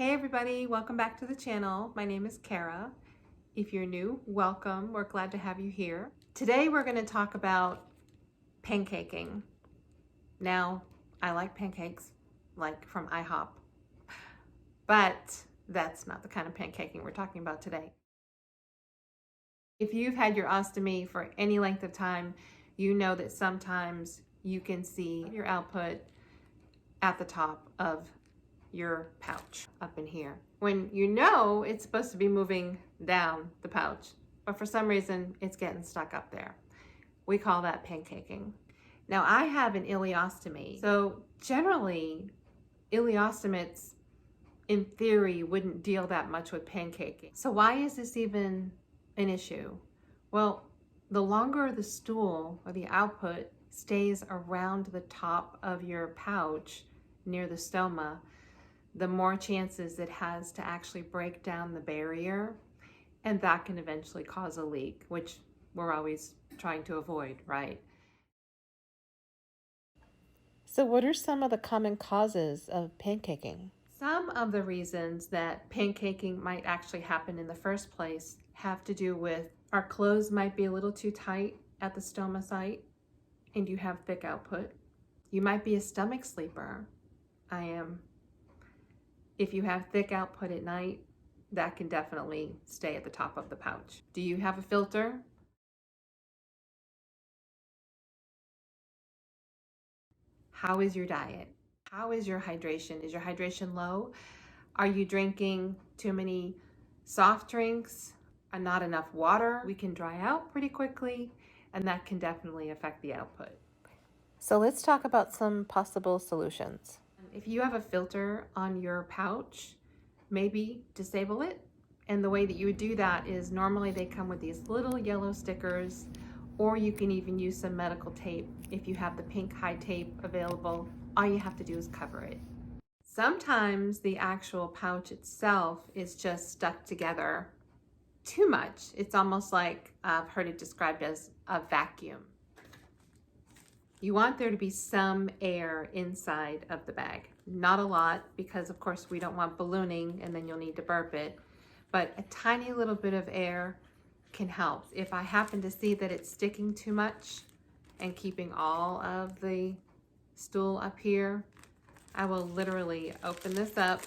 Hey everybody, welcome back to the channel. My name is Kara. If you're new, welcome. We're glad to have you here. Today we're going to talk about pancaking. Now, I like pancakes, like from IHOP, but that's not the kind of pancaking we're talking about today. If you've had your ostomy for any length of time, you know that sometimes you can see your output at the top of your pouch up in here when you know it's supposed to be moving down the pouch, but for some reason it's getting stuck up there. We call that pancaking. Now I have an ileostomate, so generally ileostomates in theory wouldn't deal that much with pancaking. So why is this even an issue? Well, the longer the stool or the output stays around the top of your pouch near the stoma, the more chances it has to actually break down the barrier, and that can eventually cause a leak, which we're always trying to avoid, right? So what are some of the common causes of pancaking? Some of the reasons that pancaking might actually happen in the first place have to do with our clothes might be a little too tight at the stoma site and you have thick output. You might be a stomach sleeper. I am. If you have thick output at night, that can definitely stay at the top of the pouch. Do you have a filter? How is your diet? How is your hydration? Is your hydration low? Are you drinking too many soft drinks and not enough water? We can dry out pretty quickly, and that can definitely affect the output. So let's talk about some possible solutions. If you have a filter on your pouch, maybe disable it. And the way that you would do that is normally they come with these little yellow stickers, or you can even use some medical tape. If you have the pink high tape available, all you have to do is cover it. Sometimes the actual pouch itself is just stuck together too much. It's almost like I've heard it described as a vacuum. You want there to be some air inside of the bag. Not a lot, because of course we don't want ballooning and then you'll need to burp it, but a tiny little bit of air can help. If I happen to see that it's sticking too much and keeping all of the stool up here, I will literally open this up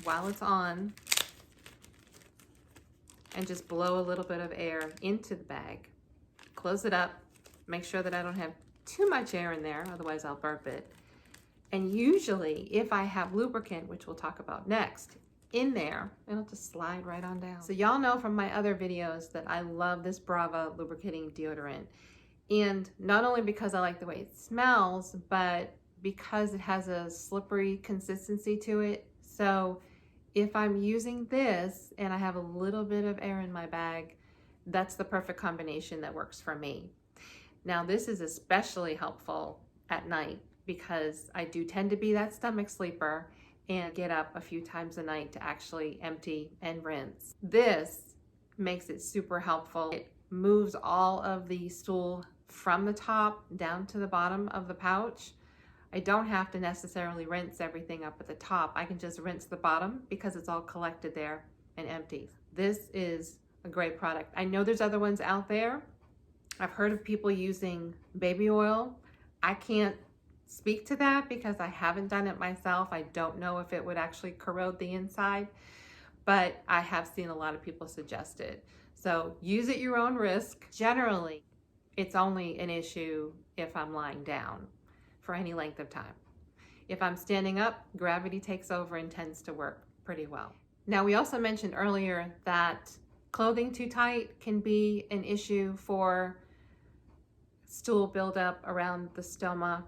while it's on and just blow a little bit of air into the bag. Close it up, make sure that I don't have too much air in there, otherwise I'll burp it. And usually if I have lubricant, which we'll talk about next, in there, it'll just slide right on down. So y'all know from my other videos that I love this Brava lubricating deodorant. And not only because I like the way it smells, but because it has a slippery consistency to it. So if I'm using this and I have a little bit of air in my bag, that's the perfect combination that works for me. Now this is especially helpful at night because I do tend to be that stomach sleeper and get up a few times a night to actually empty and rinse. This makes it super helpful. It moves all of the stool from the top down to the bottom of the pouch. I don't have to necessarily rinse everything up at the top. I can just rinse the bottom because it's all collected there and empty. This is a great product. I know there's other ones out there. I've heard of people using baby oil. I can't speak to that because I haven't done it myself. I don't know if it would actually corrode the inside, but I have seen a lot of people suggest it. So use at your own risk. Generally, it's only an issue if I'm lying down for any length of time. If I'm standing up, gravity takes over and tends to work pretty well. Now, we also mentioned earlier that clothing too tight can be an issue for stool buildup around the stoma,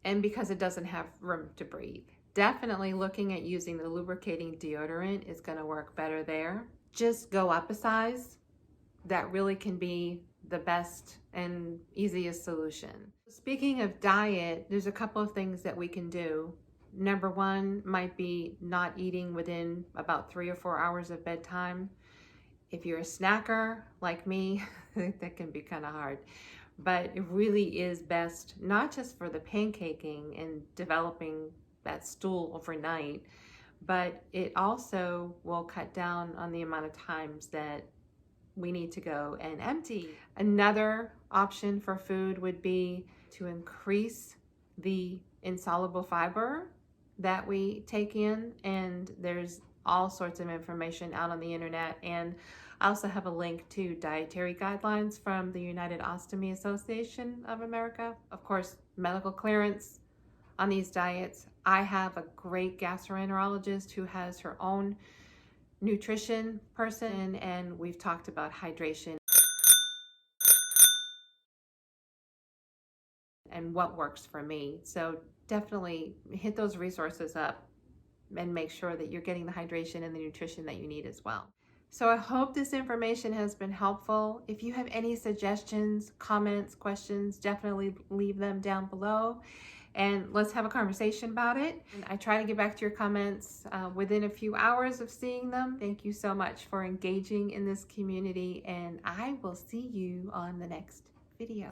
and because it doesn't have room to breathe. Definitely looking at using the lubricating deodorant is going to work better there. Just go up a size. That really can be the best and easiest solution. Speaking of diet, there's a couple of things that we can do. Number one might be not eating within about 3 or 4 hours of bedtime. If you're a snacker like me, that can be kind of hard. But it really is best, not just for the pancaking and developing that stool overnight, but it also will cut down on the amount of times that we need to go and empty. Another option for food would be to increase the insoluble fiber that we take in, and there's all sorts of information out on the internet, and I also have a link to dietary guidelines from the United Ostomy Association of America. Of course, medical clearance on these diets. I have a great gastroenterologist who has her own nutrition person, and we've talked about hydration and what works for me. So definitely hit those resources up and make sure that you're getting the hydration and the nutrition that you need as well. So I hope this information has been helpful. If you have any suggestions, comments, questions, definitely leave them down below and let's have a conversation about it. And I try to get back to your comments within a few hours of seeing them. Thank you so much for engaging in this community, and I will see you on the next video.